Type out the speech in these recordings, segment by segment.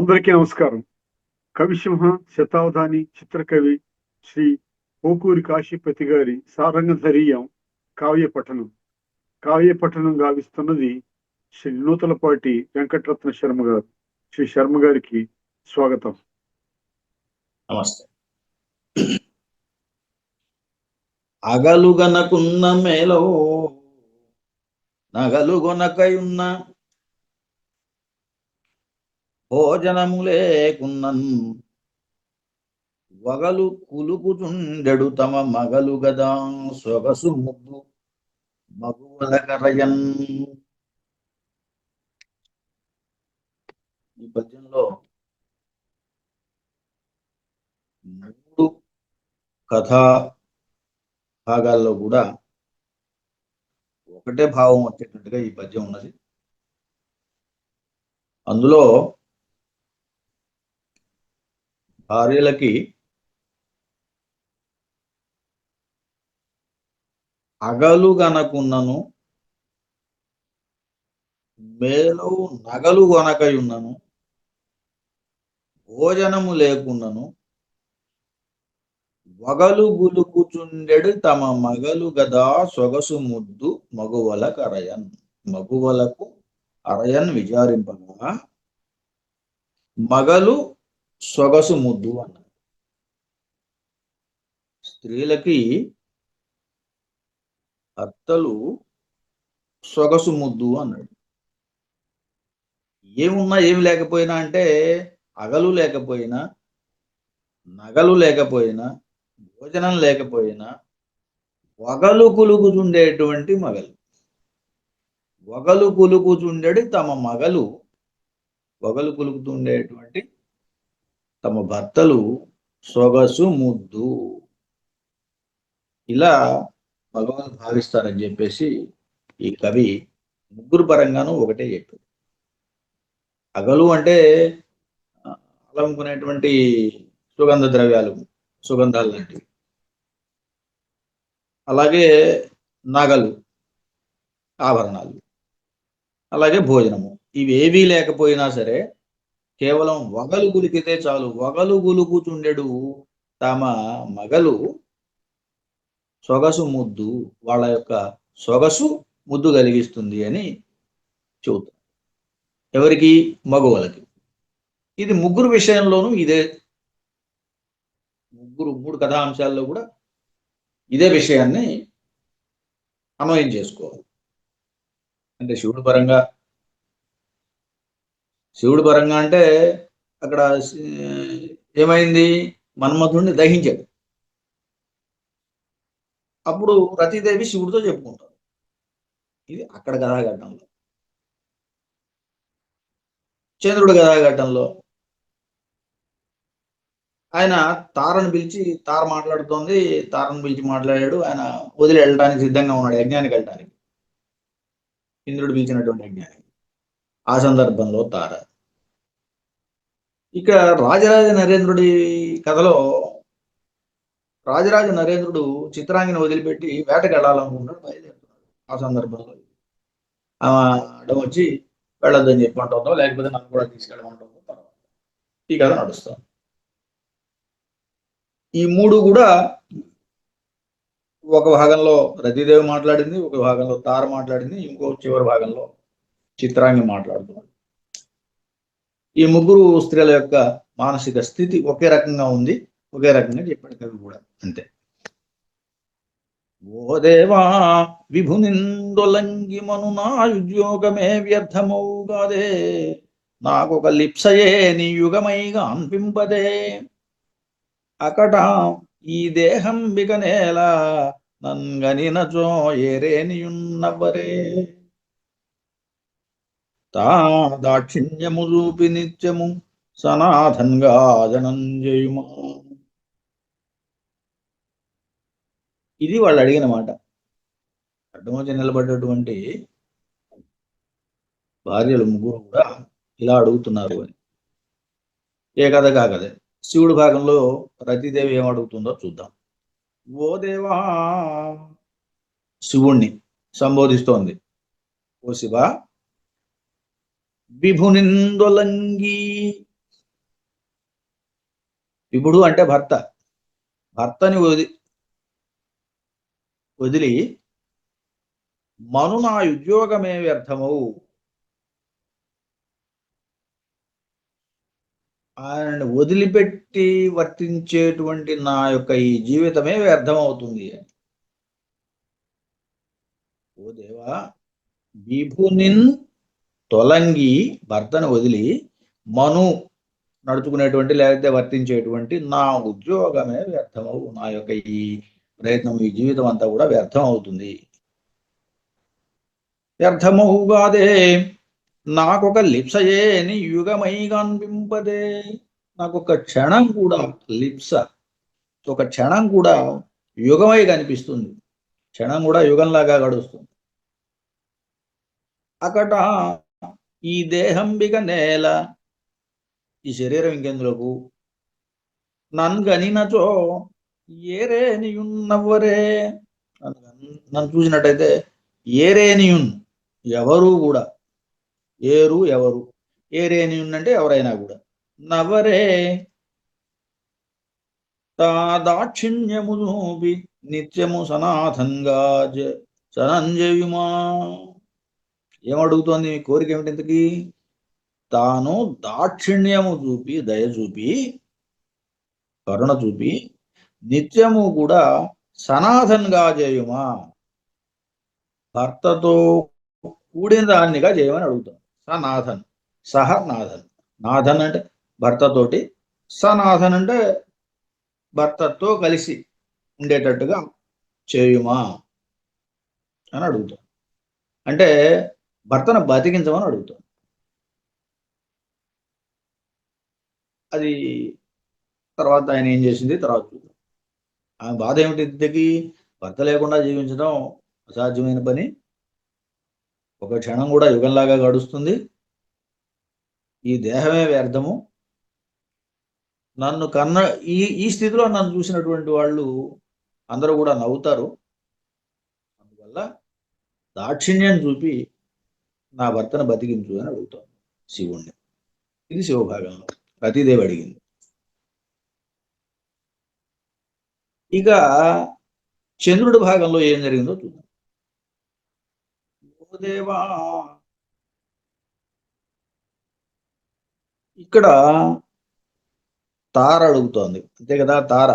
అందరికీ నమస్కారం. కవిసింహ శతావధాని చిత్రకవి శ్రీ పోకూరి కాశీపతి గారి సారంగధరీయం కావ్య పఠనం గావిస్తున్నది శ్రీ నూతలపాటి వెంకటరత్న శర్మ గారు. శ్రీ శర్మ గారికి స్వాగతం. నమస్తే. అగలుగనకున్న మేలో నగలుగొనకయున్న భోజనము లేకున్నన్ వగలు కులుకుచుండెడు తమ మగలు గదా సొగసు ముద్దు మగువలకరయన్. ఈ పద్యంలో 3 కథా భాగాల్లో కూడా ఒకటే భావం వచ్చేటట్టుగా ఈ పద్యం ఉన్నది. అందులో భార్యలకి అగలు గనకున్నను మేలు నగలు గొనకయున్నను భోజనము లేకున్నను వగలు గులుకుచుండెడు తమ మగలు గదా సొగసు ముద్దు మగువల కరయన్. మగువలకు అరయన్ విచారింపగా మగలు సొగసు ముద్దు అన్నారు. స్త్రీలకి భర్తలు సొగసు ముద్దు అన్నాడు. ఏమున్నా ఏమి లేకపోయినా అంటే అగలు లేకపోయినా నగలు లేకపోయినా భోజనం లేకపోయినా వగలు కులుకుచుండేటువంటి మగలు, వగలు కులుకుచుండేది తమ మగలు, వగలు కులుకుతుండేటువంటి తమ భర్తలు సొగసు ముద్దు, ఇలా మగవాళ్ళు భావిస్తారని చెప్పేసి ఈ కవి ముగ్గురు పరంగాను ఒకటే చెప్పాడు. అగలు అంటే అలంకునేటువంటి సుగంధ ద్రవ్యాలు, సుగంధాలు లాంటివి. అలాగే నగలు, ఆభరణాలు, అలాగే భోజనము. ఇవేవీ లేకపోయినా సరే కేవలం వగలు గులికితే చాలు. వగలు గులుకుచుండెడు తమ మగలు సొగసు ముద్దు, వాళ్ళ యొక్క సొగసు ముద్దు కలిగిస్తుంది అని చెబుతారు. ఎవరికి? మగవాళ్ళకి. ఇది ముగ్గురు విషయంలోనూ ఇదే, మూడు కథాంశాల్లో కూడా ఇదే విషయాన్ని అన్వయం చేసుకోవాలి. అంటే శివుడు పరంగా అంటే అక్కడ ఏమైంది? మన్మధుడిని దహించాడు. అప్పుడు రతీదేవి శివుడితో చెప్పుకుంటారు. ఇది అక్కడ కథాఘట్టంలో. చంద్రుడు కథాఘట్టంలో ఆయన తారను పిలిచి, తార మాట్లాడుతోంది, తారను పిలిచి మాట్లాడాడు. ఆయన వదిలి వెళ్ళడానికి సిద్ధంగా ఉన్నాడు, యజ్ఞానికి వెళ్ళడానికి, ఇంద్రుడు పిలిచినటువంటి యజ్ఞానికి. ఆ సందర్భంలో తార. ఇక రాజరాజ నరేంద్రుడి కథలో రాజరాజ నరేంద్రుడు చిత్రాంగిని వదిలిపెట్టి వేటకి వెళ్ళాలనుకుంటాడు, బయలుదేరుతున్నాడు. ఆ సందర్భంలో అడ్డం వచ్చి వెళ్ళొద్దని చెప్పమంటుందో, లేకపోతే నన్ను కూడా తీసుకెళ్ళమంటుందో తర్వాత ఈ కథ నడుస్తాం. ఈ మూడు కూడా ఒక భాగంలో రతీదేవి మాట్లాడింది, ఒక భాగంలో తార మాట్లాడింది, ఇంకో చివరి భాగంలో చిత్రాంగి మాట్లాడుతున్నాడు. ఈ ముగ్గురు స్త్రీల యొక్క మానసిక స్థితి ఒకే రకంగా ఉంది, ఒకే రకంగా చెప్పాడు కవి కూడా. అంతే. ఓ దేవా విభునిందొలంగి మను నా ఉద్యోగమే వ్యర్థమౌగాదే, నాకొక లిప్సయే నీ యుగమైగా అన్పింపదే, అకట ఈ దేహం బికనేలా నన్గనినచో ఏరేనియున్నవరే, తా దాక్షిణ్యము చూపి నిత్యము సనాథంగా జనంజయుమా. ఇది వాళ్ళు అడిగిన మాట. అడ్డమొచ్చి నిలబడ్డటువంటి భార్యలు ముగ్గురు కూడా ఇలా అడుగుతున్నారు అని. ఏ కథ కాకదే. శివుడి భాగంలో రతీదేవి ఏమడుగుతుందో చూద్దాం. ఓ దేవా, శివుణ్ణి సంబోధిస్తోంది. ఓ శివ, విభునిందొలంగి, విభుడు అంటే భర్త. భర్తని వదిలి మను నా ఉద్యోగమే వ్యర్థమవు, ఆయనని వదిలిపెట్టి వర్తించేటువంటి నా యొక్క ఈ జీవితమే వ్యర్థమవుతుంది. ఓ దేవా, విభునిన్ తొలంగి, భర్తను వదిలి మను నడుచుకునేటువంటి లేకపోతే వర్తించేటువంటి నా ఉద్యోగమే వ్యర్థమవు, నా యొక్క ఈ ప్రయత్నం ఈ జీవితం అంతా కూడా వ్యర్థం అవుతుంది. వ్యర్థమవుగాదే నాకొక లిప్సయేని యుగమై కనిపింపదే, నాకొక క్షణం కూడా లిప్స, ఒక క్షణం కూడా యుగమై కనిపిస్తుంది, క్షణం కూడా యుగంలాగా గడుస్తుంది. అకట ఈ దేహంబిక నేల, ఈ శరీరం ఇంకెందులకు, నన్గనినచో ఏరేనియున్నవరే, నన్ను చూసినట్టయితే ఏరేనియున్ ఎవరు కూడా, ఏరు ఎవరు, ఏరేనియున్ అంటే ఎవరైనా కూడా, నవరే తా దాక్షిణ్యము చూపి నిత్యము సనాథంగా సనంజయుమా. ఏమడుగుతోంది, కోరిక ఏమిటి ఇంతకీ? తాను దాక్షిణ్యము చూపి, దయ చూపి, కరుణ చూపి నిత్యము కూడా సనాథన్గా చేయుమా, భర్తతో కూడిన దాన్నిగా చేయమని అడుగుతాం. సనాథన్, సహ నాథన్, నాథన్ అంటే భర్తతోటి, సనాథన్ అంటే భర్తతో కలిసి ఉండేటట్టుగా చేయుమా అని అడుగుతాం. అంటే భర్తను బతికించమని అడుగుతాం. అది తర్వాత ఆయన ఏం చేసింది తర్వాత చూద్దాం. ఆమె బాధ ఏమిటి, ఇంతకీ భర్త లేకుండా జీవించడం అసాధ్యమైన పని, ఒక క్షణం కూడా యుగంలాగా గడుస్తుంది, ఈ దేహమే వ్యర్థము, నన్ను కన్న ఈ స్థితిలో నన్ను చూసినటువంటి వాళ్ళు అందరూ కూడా నవ్వుతారు, అందువల్ల దాక్షిణ్యం చూపి నా భర్తను బతికించు అని అడుగుతాను శివుణ్ణి. ఇది శివభాగంలో రతీదేవి అడిగింది. ఇక చంద్రుడి భాగంలో ఏం జరిగిందో చూద్దాం. ఓ దేవా, ఇక్కడ తార అడుగుతోంది, అంతే కదా, తార.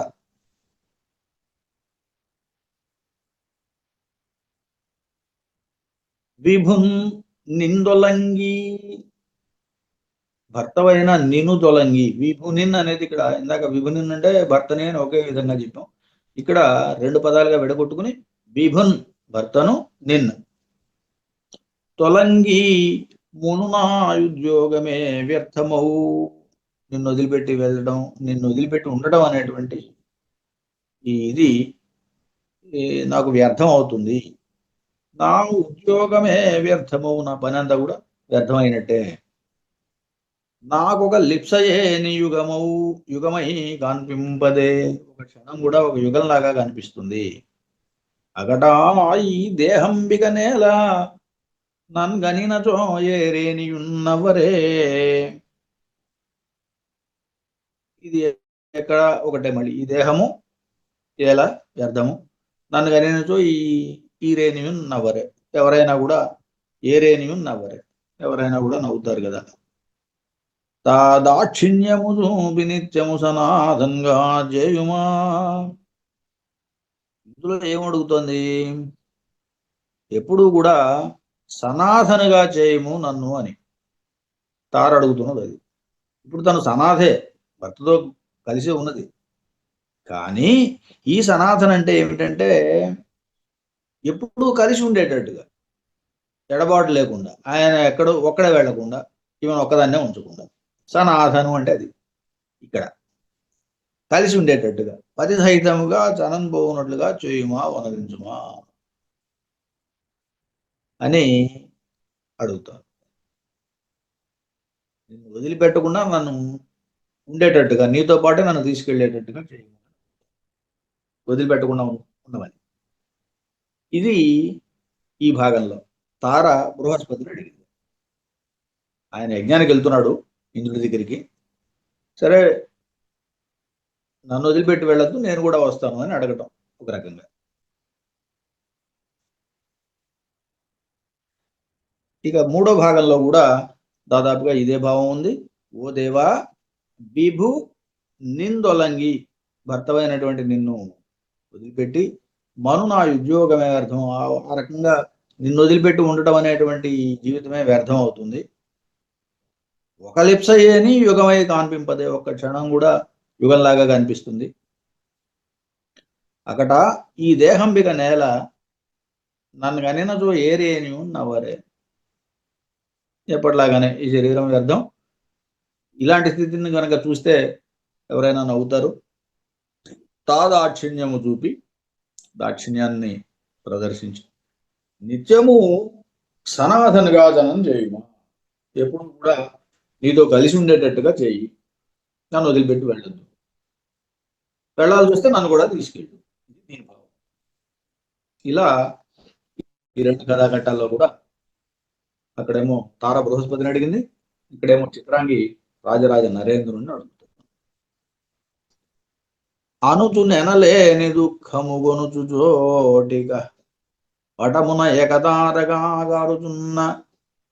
విభున్ నిందొలంగి, భర్తవైన నిన్ను తొలంగి. విభునిన్ అనేది ఇక్కడ ఇందాక విభునిన్ అంటే భర్తని అని ఒకే విధంగా చెప్పాం, ఇక్కడ రెండు పదాలుగా విడగొట్టుకుని విభున్ భర్తను, నిన్ను తొలంగి మును నా ఉద్యోగమే వ్యర్థమవు, నిన్ను వదిలిపెట్టి వెళ్ళడం, నిన్ను వదిలిపెట్టి ఉండటం అనేటువంటి ఇది నాకు వ్యర్థం అవుతుంది, నా ఉద్యోగమే వ్యర్థమవు, నా పని అంతా కూడా వ్యర్థమైనట్టే. నాకొక లిప్సయేని యుగమవు, యుగమై కనిపింపదే, ఒక క్షణం కూడా ఒక యుగంలాగా కనిపిస్తుంది. అగటా ఈ దేహంబిక నేల నన్గనినచో ఏరేనియున్నవరే, ఇది ఎక్కడ ఒకటే మళ్ళీ, ఈ దేహము ఏల వ్యర్థము, నన్ను గనినచో ఈ రేనియున్నవరే, ఎవరైనా కూడా ఏరేనియున్నవరే, ఎవరైనా కూడా నవ్వుతారు కదా. తా దాక్షిణ్యము చూపి నిత్యము సనాథంగా చేయుమా. ఇందులో ఏమడుగుతోంది, ఎప్పుడూ కూడా సనాథనగా చేయము నన్ను అని తార అడుగుతున్నది. అది ఇప్పుడు తను సనాథే, భర్తతో కలిసి ఉన్నది, కానీ ఈ సనాథన అంటే ఏమిటంటే ఎప్పుడూ కలిసి ఉండేటట్టుగా, ఎడబాటు లేకుండా, ఆయన ఎక్కడో ఒక్కడే వెళ్లకుండా, ఈమెను ఒక్కదాన్నే ఉంచకుండా, సనాథను అంటే అది ఇక్కడ కలిసి ఉండేటట్టుగా, పతి సహితముగా చనంబోనట్లుగా చేయుమా వనరించుమా అని అడుగుతారు. నిన్ను వదిలిపెట్టకుండా నన్ను ఉండేటట్టుగా, నీతో పాటు నన్ను తీసుకెళ్లేటట్టుగా చేయమని, వదిలిపెట్టకుండా ఉండమని. ఇది ఈ భాగంలో తార బృహస్పతిని అడిగింది. ఆయన యజ్ఞానికి వెళ్తున్నాడు ఇంద్రుడి దగ్గరికి. సరే, నన్ను వదిలిపెట్టి వెళ్ళొద్దు, నేను కూడా వస్తాను అని అడగటం ఒక రకంగా. ఇక మూడో భాగంలో కూడా దాదాపుగా ఇదే భావం ఉంది. ఓ దేవా బిభు నిందొలంగి, భర్తమైనటువంటి నిన్ను వదిలిపెట్టి మను నా ఉద్యోగమే వ్యర్థం, ఆ రకంగా నిన్ను వదిలిపెట్టి ఉండటం అనేటువంటి జీవితమే వ్యర్థం అవుతుంది. ఒక లిప్సయ్యేని యుగమై కాన్పింపదే, ఒక్క క్షణం కూడా యుగంలాగా కనిపిస్తుంది. అకట ఈ దేహంబిక నేల నన్ను కనినచో ఏరేని ఉన్నవరే, ఎప్పటిలాగానే ఈ శరీరం వ్యర్థం. ఇలాంటి స్థితిని కనుక చూస్తే ఎవరైనా నవ్వుతారు. తాదాక్షిణ్యము చూపి, దాక్షిణ్యాన్ని ప్రదర్శించి నిత్యము సనాతనగా జనం చేయుమా, ఎప్పుడు కూడా నీతో కలిసి ఉండేటట్టుగా చేయి, నన్ను వదిలిపెట్టి వెళ్ళొద్దు, వెళ్ళాల్సి వస్తే నన్ను కూడా తీసుకెళ్ళు, దీని భావం. ఇలా ఈ రెండు కథాఘట్టాల్లో కూడా అక్కడేమో తార బృహస్పతిని అడిగింది, ఇక్కడేమో చిత్రాంగి రాజరాజ నరేంద్రుని అడుగుతుంది. అనుచు నెనలేని దుఃఖము గొనుచు జోటిగా పటమున ఏకతారగా గారుచున్న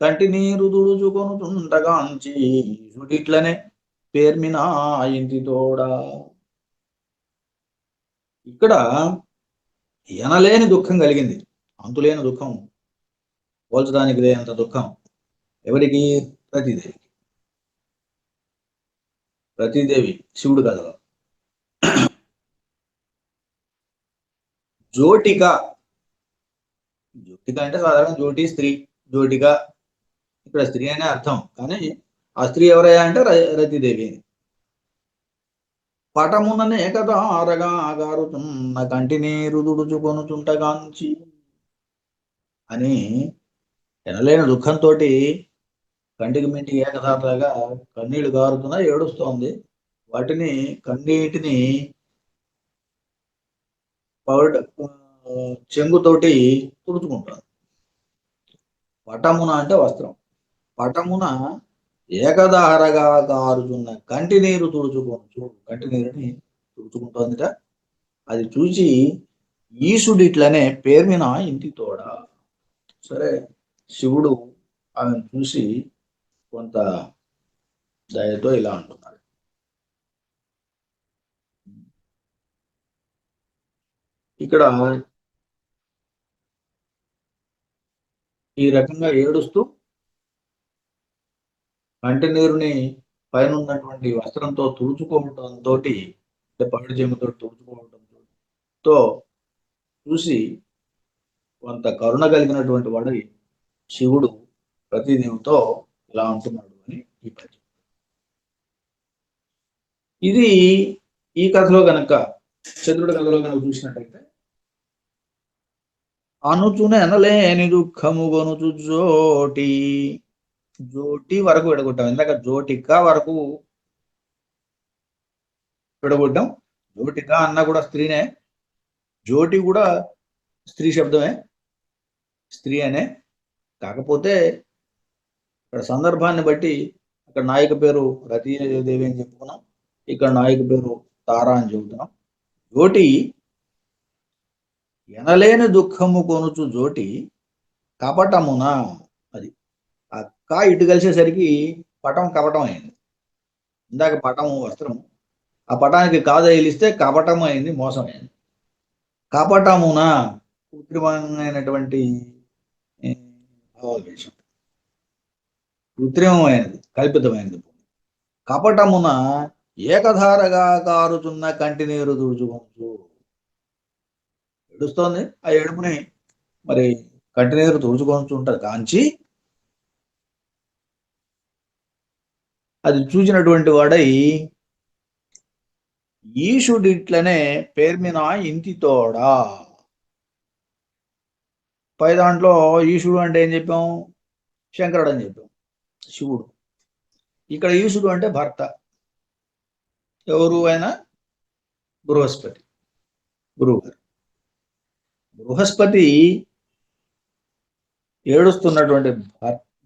కంటి నీరు దుడుచుకొనుచుండగాంచి ఇట్లనే పేర్మినా ఇంటి తోడా. ఇక్కడ ఎనలేని దుఃఖం కలిగింది, అంతులేని దుఃఖం, పోల్చడానికి లేనంత దుఃఖం. ఎవరికి? రతీదేవికి. రతీదేవి శివుడు కథలో. జోటిక, జోటిక అంటే సాధారణ జోటి స్త్రీ, జోటిక ఇక్కడ స్త్రీ అనే అర్థం, కానీ ఆ స్త్రీ ఎవరయ్యా అంటే రతీదేవి. పటముననే కదా అరగా ఆగారుతున్న కంటి నీరు దుడుచుకొనుచుంటగాంచి అని ఎనలేని దుఃఖంతో కంటికి మింటికి ఏకధారగా కన్నీళ్లు గారుతున్నా ఏడుస్తోంది. వాటిని కన్నీటిని చెంగుతోటి తుడుచుకుంటారు. పటమున అంటే వస్త్రం, పటమున ఏకధారగా కారుతున్న కంటి నీరు తుడుచుకోవచ్చు, కంటి నీరుని తుడుచుకుంటోందిట. అది చూసి ఈశుడిట్లనే పేర్మిన ఇంటి తోడ. సరే, శివుడు ఆమెను చూసి కొంత దయతో ఇలా అంటున్నాడు. ఇక్కడ ఈ రకంగా ఏడుస్తూ కంటి నీరుని పైన ఉన్నటువంటి వస్త్రంతో తుడుచుకోవడంతో, అంటే పవిడి జేముతో తుడుచుకోవడంతో చూసి కొంత కరుణ కలిగినటువంటి వాడు శివుడు ప్రతిదేవుతో ఇలా అంటున్నాడు అని ఈ పద్యం. ఇది ఈ కథలో గనక, చంద్రుడి కథలో కనుక చూసినట్టయితే, అనుచున ఎనలేని దుఃఖము గొనుచు జోటి, జోటి వరకు విడగొట్టాం, ఇందాక జోటిక వరకు విడగొట్టాం. జోటిక అన్న కూడా స్త్రీనే, జోటి కూడా స్త్రీ శబ్దమే, స్త్రీ అనే. కాకపోతే ఇక్కడ సందర్భాన్ని బట్టి అక్కడ నాయక పేరు రతీదేవి అని చెప్పుకున్నాం, ఇక్కడ నాయక పేరు తార అని చెబుతున్నాం. జోటి ఎనలేని దుఃఖము కొనుచు జోటి కపటమున, అది ఆ కా ఇటు కలిసేసరికి పటం కపటం అయింది. ఇందాక పటము వస్త్రము, ఆ పటానికి కాదయిలిస్తే కపటం అయింది, మోసం అయింది. కపటమున కృత్రిమైనటువంటి భావావేశం, కృత్రిమమైనది, కల్పితమైనది. కపటమున ఏకధారగా కారుతున్న కంటి నీరు తుడుచుకోవచ్చు, ఏడుస్తోంది, ఆ ఏడుపుని మరి కంటి నీరు తుడుచుకొని ఉంటుంది కాంచి, అది చూసినటువంటి వాడై ఈశుడిట్లనే పేర్మిన ఇంటి తోడా. పై దాంట్లో ఈశుడు అంటే ఏం చెప్పాం? శంకరుడు అని చెప్పాం, శివుడు. ఇక్కడ ఈశుడు అంటే భర్త, ఎవరు? ఆయన బృహస్పతి, గురువు గారు. బృహస్పతి ఏడుస్తున్నటువంటి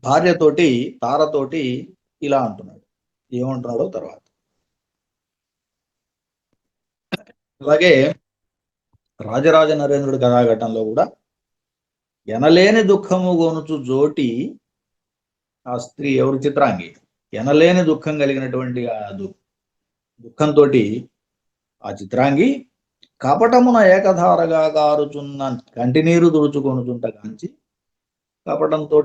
భార్యతోటి, తారతోటి ఇలా అంటున్నాడు. ఏమంటున్నాడో తర్వాత. అలాగే రాజరాజ నరేంద్రుడి కథాఘట్టంలో కూడా ఎనలేని దుఃఖము గొనుచు జోటి ఆ స్త్రీ ఎవరు, చిత్రాంగి, ఎనలేని దుఃఖం కలిగినటువంటి ఆ దుఃఖంతో ఆ చిత్రాంగి కపటమున ఏకధారగా కారుచున్న కంటినీరు తుడుచుకొనుచుంట కాంచి, కపటంతో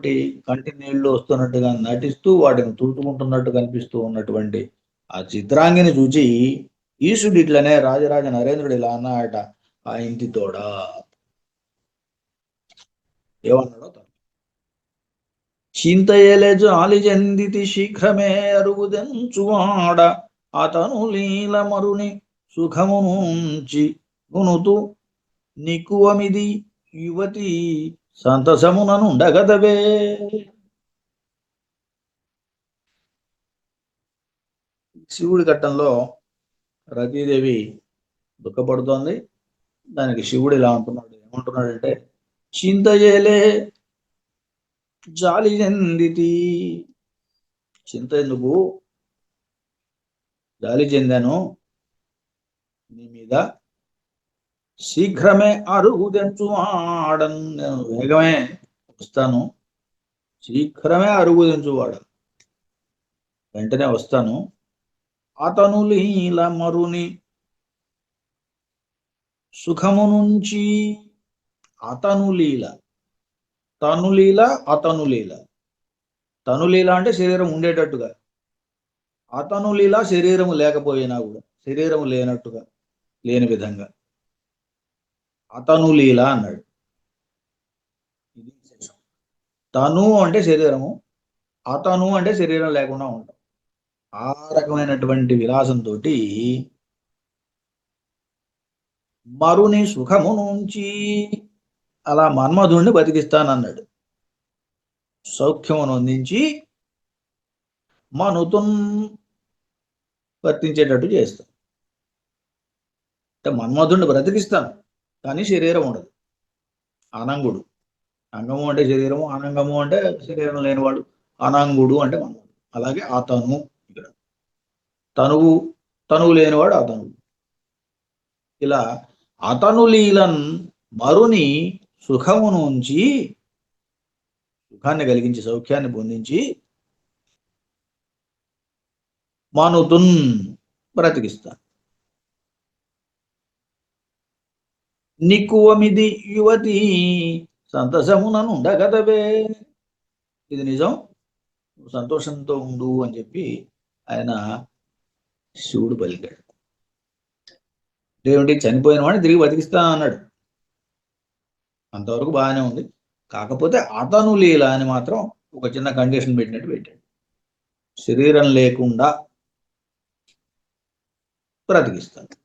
కంటి నీళ్లు వస్తున్నట్టుగా నటిస్తూ వాటిని తుడుచుకుంటున్నట్టు కనిపిస్తూ ఉన్నటువంటి ఆ చిత్రాంగిని చూచి ఈశుడు ఇట్లనే రాజరాజ నరేంద్రుడు ఇలా అన్నాడట ఆ ఇంటి తోడా. ఏమన్నాడో చింతయలే జాలి చెందితి శీఘ్రమే అరుగుదెంచువాడ అతను లీల మరుని సుఖము నుంచి గునుతు నికువమిది యువతి సంతసముననుండగదవే. శివుడి ఘట్టంలో రతీదేవి దుఃఖపడుతోంది. దానికి శివుడు ఇలా అంటున్నాడు, ఏమంటున్నాడంటే చింతయలే జాలి చెందితి, చింత ఎందుకు, జాలి చెందాను నీ మీద, శీఘ్రమే అరుగు తెంచు ఆడను, నేను వేగమే వస్తాను, శీఘ్రమే అరుగు తెంచువాడను, వెంటనే వస్తాను. అతను లీల మరుని సుఖము నుంచి, అతను లీల, తనులీల అతనులీల, తనులీల అంటే శరీరం ఉండేటట్టుగా, అతనులీల శరీరము లేకపోయినా కూడా, శరీరము లేనట్టుగా, లేని విధంగా అతనులీల అన్నాడు. ఇది విశేషం. తను అంటే శరీరము, అతను అంటే శరీరం లేకుండా ఉంటాం. ఆ రకమైనటువంటి విలాసంతో మరుని సుఖము నుంచి అలా మన్మధుణ్ణి బతికిస్తానన్నాడు. సౌఖ్యమును అందించి మనుతున్ వర్తించేటట్టు చేస్తాను. అంటే మన్మధుణ్ణి బ్రతికిస్తాను, కానీ శరీరం ఉండదు. అనంగుడు, అంగము అంటే శరీరము, అనంగము అంటే శరీరం లేనివాడు, అనంగుడు అంటే మన్మధుడు. అలాగే అతను, ఇక్కడ తనువు, తనువు లేనివాడు అతను. ఇలా అతను లీలన్ మరుని సుఖము నుంచి, సుఖాన్ని కలిగించి సౌఖ్యాన్ని పొందించి మనుతున్ బ్రతికిస్తాను. నిక్కువమిది యువతి సంతసముననుండగదవే, ఇది నిజం, నువ్వు సంతోషంతో ఉండు అని చెప్పి ఆయన శివుడు పలికాడు. దేవుడికి చనిపోయిన వాడిని తిరిగి బతికిస్తాను అన్నాడు. అంతవరకు బాగానే ఉంది. కాకపోతే అతను లీల అని మాత్రం ఒక చిన్న కండిషన్ పెట్టినట్టు పెట్టాడు. శరీరం లేకుండా బ్రతికిస్తాడు.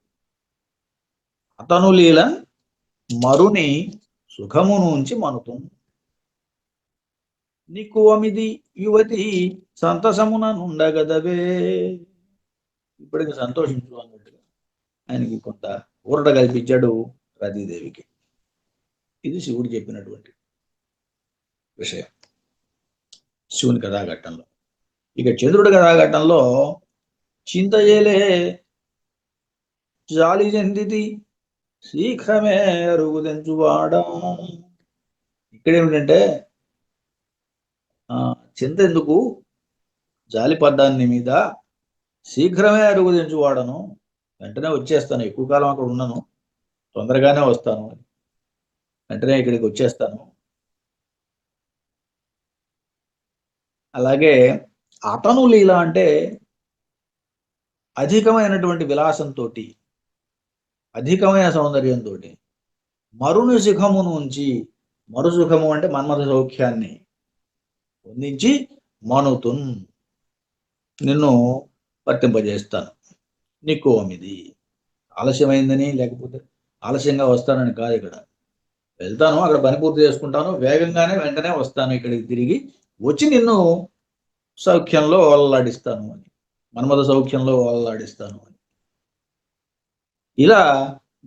అతను లీల మరుని సుఖము నుంచి మనుతు నిక్కువమిది యువతి సంతసముననుండగదవే, ఇప్పటికి సంతోషించు అన్నట్టుగా ఆయనకి కొంత ఊరట కల్పించాడు రతీదేవికి. ఇది శివుడు చెప్పినటువంటి విషయం శివుని కథాఘట్టంలో. ఇక చంద్రుడి కథాఘట్టంలో చింతయేలే జాలి చెందితి శీఘ్రమే అరుగు తెంచువాడా. ఇక్కడేమిటంటే చింత ఎందుకు, జాలి పడ్డాన్ని మీద, శీఘ్రమే అరుగు తెంచువాడను, వెంటనే వచ్చేస్తాను, ఎక్కువ కాలం అక్కడ ఉన్నాను, తొందరగానే వస్తాను, వెంటనే ఇక్కడికి వచ్చేస్తాను. అలాగే అతను లీల అంటే అధికమైనటువంటి విలాసంతో, అధికమైన సౌందర్యంతో మరుని సుఖము నుంచి, మరు సుఖము అంటే మన్మథ సౌఖ్యాన్ని పొందించి మనుతున్ నిన్ను వర్తింపజేస్తాను. నిక్కువమిది, ఆలస్యమైందని లేకపోతే ఆలస్యంగా వస్తానని కాదు, ఇక్కడ వెళ్తాను, అక్కడ పని పూర్తి చేసుకుంటాను, వేగంగానే వెంటనే వస్తాను, ఇక్కడికి తిరిగి వచ్చి నిన్ను సౌఖ్యంలో ఓలలాడిస్తాను అని, మన్మథ సౌఖ్యంలో ఓలలాడిస్తాను అని ఇలా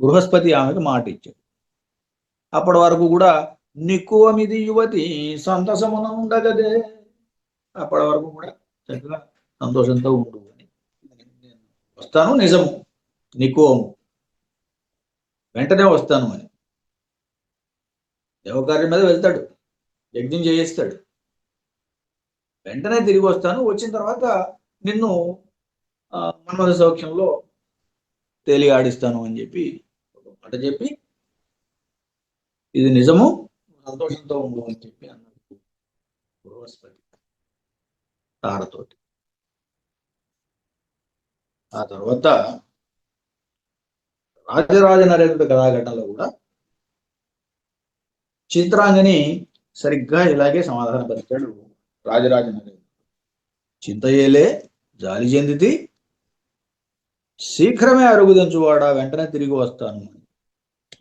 బృహస్పతి ఆమెకు మాట ఇచ్చాడు. అప్పటి వరకు కూడా నిక్కువమిది యువతి సంతసముననుండగదే, అప్పటి వరకు కూడా చక్కగా సంతోషంతో ఉండు అని, వస్తాను, నిజము, నిక్కువము, వెంటనే వస్తాను అని దేవకార్యం మీద వెళ్తాడు, యజ్ఞం చేయిస్తాడు. వెంటనే తిరిగి వస్తాను, వచ్చిన తర్వాత నిన్ను మన్మథ సౌఖ్యంలో తేలియాడిస్తాను అని చెప్పి ఒక మాట చెప్పి, ఇది నిజము, సంతోషంతో ఉండు అని చెప్పి అన్నాడు బృహస్పతి తారతోటి. ఆ తర్వాత రాజరాజ నరేంద్రుడి కథాఘటనలో కూడా చిత్రాంగిని సరిగ్గా ఇలాగే సమాధానపరిచాడు రాజరాజ నరేంద్రుడు. చింతయేలే జాలి చెందితి, శీఘ్రమే అరుగుదెంచువాడా, వెంటనే తిరిగి వస్తాను.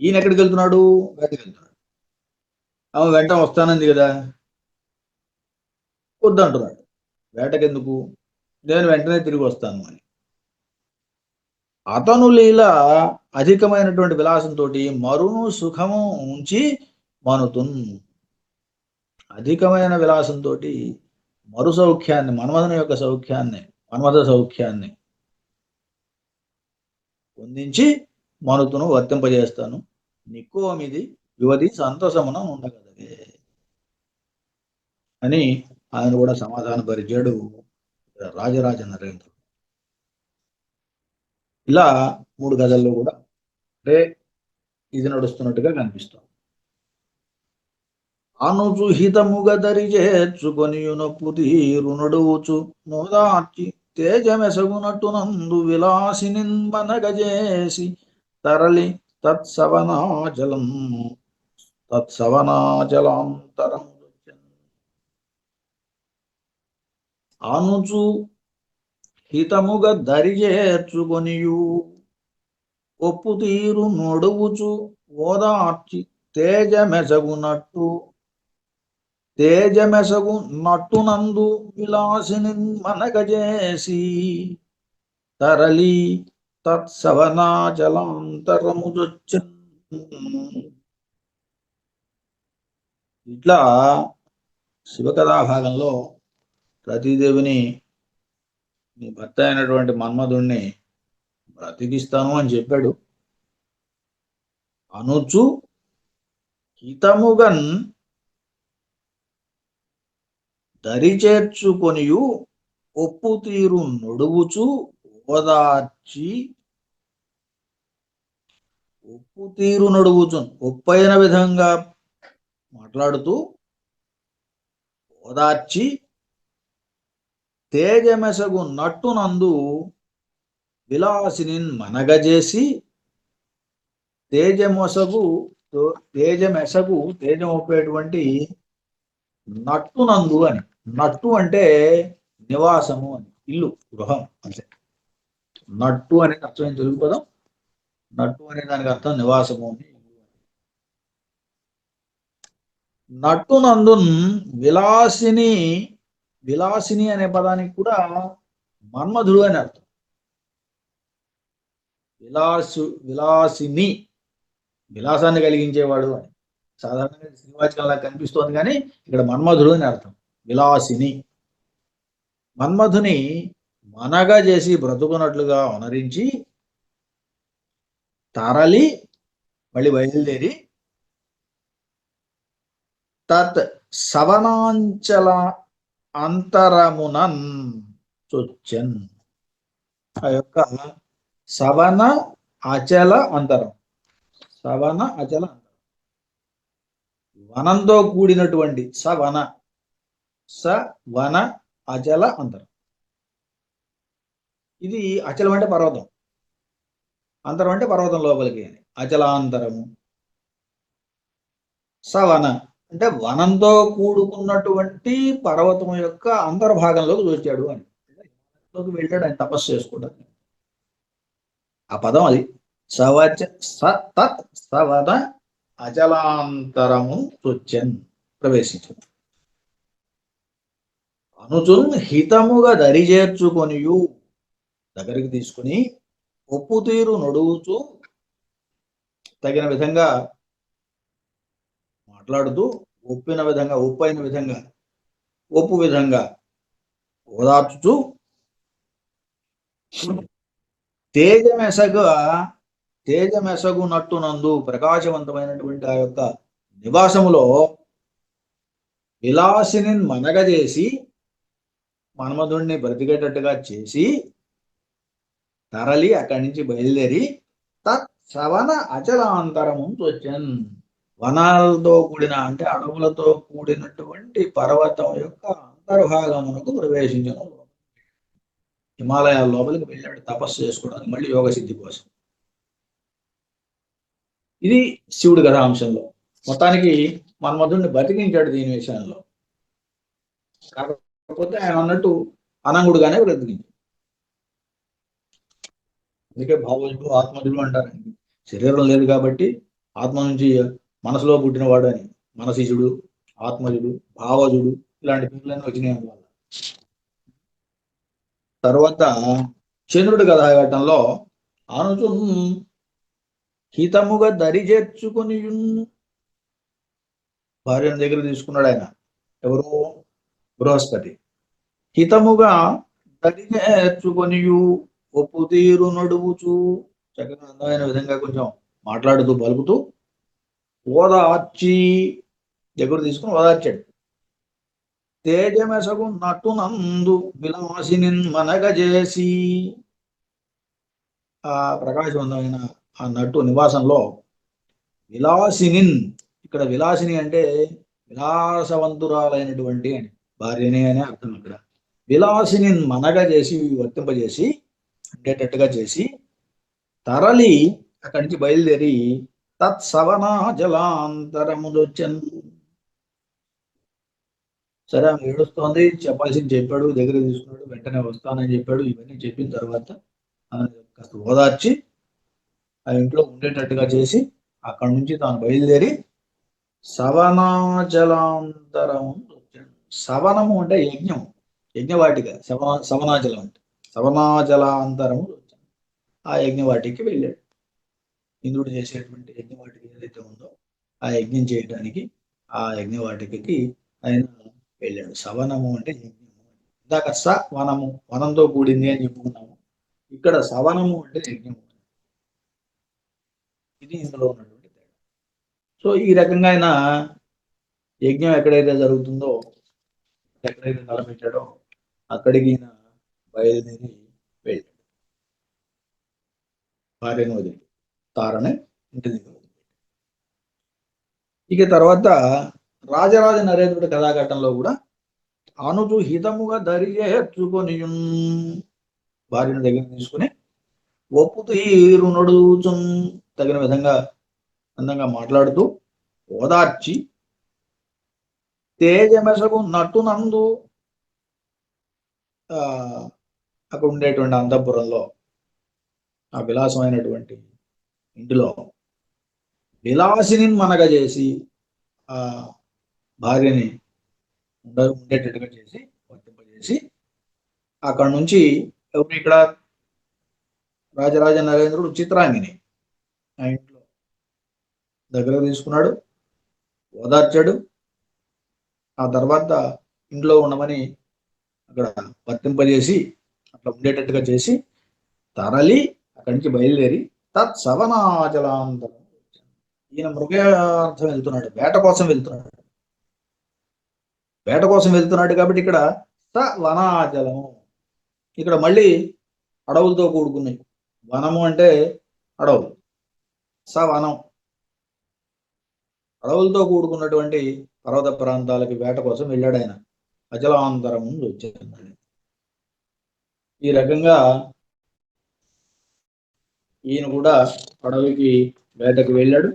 ఈయన ఎక్కడికి వెళ్తున్నాడు? వేటకి వెళ్తున్నాడు. ఆమె వెంటనే వస్తానంది కదా, వద్దంటున్నాడు. వేటకెందుకు, నేను వెంటనే తిరిగి వస్తాను అని. అతను లీల అధికమైనటువంటి విలాసంతో మరును సుఖము ఉంచి మనుతున్. అధికమైన విలాసంతో మరు సౌఖ్యాన్ని, మన్మథుని యొక్క సౌఖ్యాన్ని, మన్మథ సౌఖ్యాన్ని పొందించి మనుతును వర్తింపజేస్తాను. నికోమిది యువతి సంతోషమున ఉండగలగే అని ఆయన కూడా సమాధానపరిచాడు రాజరాజ నరేంద్రుడు. ఇలా 3 గజల్లో కూడా ఇది నడుస్తున్నట్టుగా కనిపిస్తుంది. అనుచు హితముగా దరిచేర్చుకొనియునొప్పు తీరు నడువుచు నోదార్చి తేజమెసగునట్టునందు విలాసిని మనగజేసి తరలి తత్సవనాచలాంతరం. అనుచు హితముగా దరిచేర్చుకొనియు ఒప్పు తీరు నొడువుచు ఓదార్చి తేజమెసగు నట్టునందు విలాసిని మనగజేసి తరలి తత్సవనాచలాంతరముదొచ్చెన్. ఇట్లా శివకథా భాగంలో రతీదేవిని నీ భర్త అయినటువంటి మన్మధుణ్ణి బ్రతికిస్తాను అని చెప్పాడు. అనుచు హితముగన్ దరిచేర్చుకొనియు ఒప్పు తీరు నొడువుచు ఓదార్చి. ఒప్పు తీరు నడువుచు, ఒప్పైన విధంగా మాట్లాడుతూ ఓదార్చి తేజమెసగు నట్టునందు విలాసిని మనగజేసి. తేజమెసగు తేజం ఒప్పేటువంటి నట్టునందు అని. నట్టు అంటే నివాసము అని, ఇల్లు, గృహం అంటే. నట్టు అనేది అర్థం తెలుగు పదం. నట్టు అనే దానికి అర్థం నివాసము అని. నట్టునందు విలాసిని అనే పదానికి కూడా మన్మధుడు అని అర్థం. విలాసిని విలాసాన్ని కలిగించేవాడు అని. సాధారణంగా శ్రీవాచకంలా కనిపిస్తోంది, కానీ ఇక్కడ మన్మధుడు అని అర్థం. విలాసిని, మన్మధుని మనగా చేసి బ్రతుకున్నట్లుగా అనరించి తరలి మళ్ళీ బయలుదేరి తత్ సవనాంచల అంతరమునన్ చొచ్చెన్. ఆ యొక్క సవన అచల అంతరం, సవన అచల అంతరం, వనంతో కూడినటువంటి సవన అచల అంతరం. ఇది అచలం అంటే పర్వతం, అంతరం అంటే పర్వతం లోపలికి అని. అచలాంతరము. సవన అంటే వనంతో కూడుకున్నటువంటి పర్వతం యొక్క అంతర్భాగంలోకి చూచాడు అని. వెళ్ళాడు ఆయన తపస్సు చేసుకోవడానికి. ఆ పదం అది. సవన అచలాంతరము చొచ్చెన్, ప్రవేశించను. అనుచున్ హితముగా దరిచేర్చుకొనియు, దగ్గరికి తీసుకుని ఒప్పు తీరు నడువుచు, తగిన విధంగా మాట్లాడుతూ, ఒప్పైన విధంగా ఒప్పు విధంగా ఓదార్చుచు తేజమెసగ తేజమెసగునట్టునందు ప్రకాశవంతమైనటువంటి ఆ యొక్క నివాసములో విలాసిని మనగజేసి మన్మధుణ్ణి బ్రతికేటట్టుగా చేసి తరలి అక్కడి నుంచి బయలుదేరి తత్ సవన అచలాంతరము వచ్చన్ వనాలతో కూడిన అంటే అడవులతో కూడినటువంటి పర్వతం యొక్క అంతర్భాగమునకు ప్రవేశించను. హిమాలయాల లోపలికి వెళ్ళాడు తపస్సు చేసుకోవడానికి, మళ్ళీ యోగ సిద్ధి కోసం. ఇది శివుడు కథ అంశంలో. మొత్తానికి మన్మధుడిని బతికించాడు దీని విషయంలో. కాకపోతే ఆయన అన్నట్టు అనంగుడుగానే బ్రతికించాడు. అందుకే భావజుడు ఆత్మజుడు అంటారండి. శరీరం లేదు కాబట్టి ఆత్మ నుంచి మనసులో పుట్టినవాడు అని మనసిజుడు, ఆత్మజుడు, భావజుడు ఇలాంటి పేర్లన్నీ వచ్చినాయి అందువల్ల. తర్వాత చంద్రుడి కథాఘట్టంలో అనుచు హితముగా దరి చేర్చుకొని భార్యను దగ్గర తీసుకున్నాడు ఆయన. ఎవరు? బృహస్పతి. హితముగా దరి చేర్చుకొని ఒప్పు తీరు నడువుచు చక్కగా అందమైన విధంగా కొంచెం మాట్లాడుతూ పలుకుతూ ఓదార్చి దగ్గర తీసుకుని ఓదార్చాడు. తేజమెసగు నట్టునందు విలాసిని మనగజేసి ఆ ప్రకాశవంతమైన ఆ నట్టు నివాసంలో విలాసినిన్, ఇక్కడ విలాసిని అంటే విలాసవంతురాలైనటువంటి అని భార్యనే అనే అర్థం. ఇక్కడ విలాసిని మనగజేసి వర్తింపజేసి ఉండేటట్టుగా చేసి తరలి అక్కడి నుంచి బయలుదేరి తత్సవనా జలాంతరముదొచ్చన్. సరే ఆమె ఏడుస్తోంది, చెప్పాల్సింది చెప్పాడు, దగ్గర తీసుకున్నాడు, వెంటనే వస్తానని చెప్పాడు. ఇవన్నీ చెప్పిన తర్వాత కాస్త ఓదార్చి ఆ ఇంట్లో ఉండేటట్టుగా చేసి అక్కడి నుంచి తాను బయలుదేరి సవనాచలాంతరము వచ్చాడు. సవనము అంటే యజ్ఞం, యజ్ఞవాటిక. సవనాచలం అంటే సవనాచలాంతరము వచ్చాడు. ఆ యజ్ఞవాటికి వెళ్ళాడు. ఇంద్రుడు చేసేటువంటి యజ్ఞవాటిక ఏదైతే ఉందో ఆ యజ్ఞం చేయడానికి ఆ యజ్ఞవాటికకి ఆయన వెళ్ళాడు. సవనము అంటే యజ్ఞము. ఇందాక స వనము, వనంతో కూడింది అని చెప్పుకున్నాము. ఇక్కడ సవనము అంటే యజ్ఞము. ఇది ఇందులో ఉన్నటువంటి తేడా. సో ఈ రకంగా ఆయన యజ్ఞం ఎక్కడైతే జరుగుతుందో, ఎక్కడైతే తలపెట్టాడో అక్కడికి ఈయన బయలుదేరి వెళ్ళాడు. భార్యను వదిలి తారని ఇంటి దగ్గర. ఇక తర్వాత రాజరాజ నరేంద్రుడి కథాఘట్టంలో కూడా అనుచు హితముగా దరిచేర్చుకొని భార్యను దగ్గర తీసుకుని ఒప్పు తీరు నడుచు తగిన విధంగా అందంగా మాట్లాడుతూ ఓదార్చి తేజమెసగు నట్టునందు అక్కడ ఉండేటువంటి అంతఃపురంలో ఆ విలాసమైనటువంటి ఇంటిలో విలాసిని మనగజేసి ఆ భార్యని ఉండేటట్టుగా చేసి వర్తింపజేసి అక్కడ నుంచి ఎవరు ఇక్కడ రాజరాజ నరేంద్రుడు చిత్రాంగిని ఆ ఇంట్లో దగ్గర తీసుకున్నాడు, ఓదార్చాడు. ఆ తర్వాత ఇంట్లో ఉండమని అక్కడ వర్తింపజేసి అట్లా ఉండేటట్టుగా చేసి తరలి అక్కడి నుంచి బయలుదేరి తత్సవనాచలాంతరం. ఈయన మృగార్థం వెళ్తున్నాడు, వేట కోసం వెళ్తున్నాడు. వేట కోసం వెళ్తున్నాడు కాబట్టి ఇక్కడ స వనాచలము. ఇక్కడ మళ్ళీ అడవులతో కూడుకున్నాయి. వనము అంటే అడవులు, స వనం అడవులతో కూడుకున్నటువంటి పర్వత ప్రాంతాలకి వేట కోసం వెళ్ళాడు ఆయన. అచలాంతరం వచ్చేస్తున్నాడు. ఈ రకంగా ఈయన కూడా అడవికి వేటకు వెళ్ళాడు.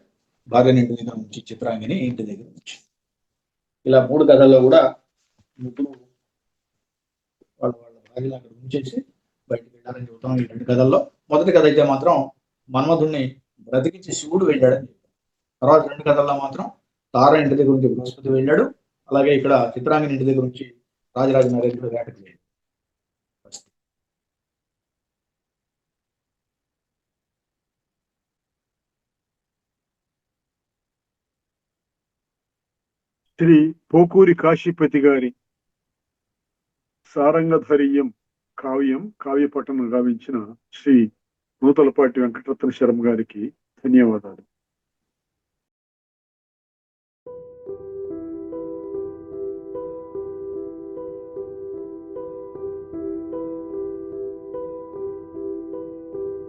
భార్యని ఇంటి దగ్గర నుంచి, చిత్రాంగిని ఇంటి దగ్గర నుంచి. ఇలా 3 కథల్లో కూడా ముగ్గురు వాళ్ళ భార్యలు అక్కడ ఉంచేసి బయటకు వెళ్ళారని చెబుతాం ఈ 2 కథల్లో. మొదటి కథ అయితే మాత్రం మన్మధుడిని బ్రతికించి శివుడు వెళ్ళాడని చెప్పారు. తర్వాత 2 కథల్లో మాత్రం తార ఇంటి దగ్గర నుంచి బృహస్పతి వెళ్ళాడు. అలాగే ఇక్కడ చిత్రాంగిని ఇంటి దగ్గర నుంచి రాజరాజ నరేంద్రుడు వేటకు వెళ్ళాడు. శ్రీ పోకూరి కాశీపతి గారి సారంగధరీయం కావ్యపట్టణం గావించిన శ్రీ నూతలపాటి వెంకటరత్న శర్మ గారికి ధన్యవాదాలు.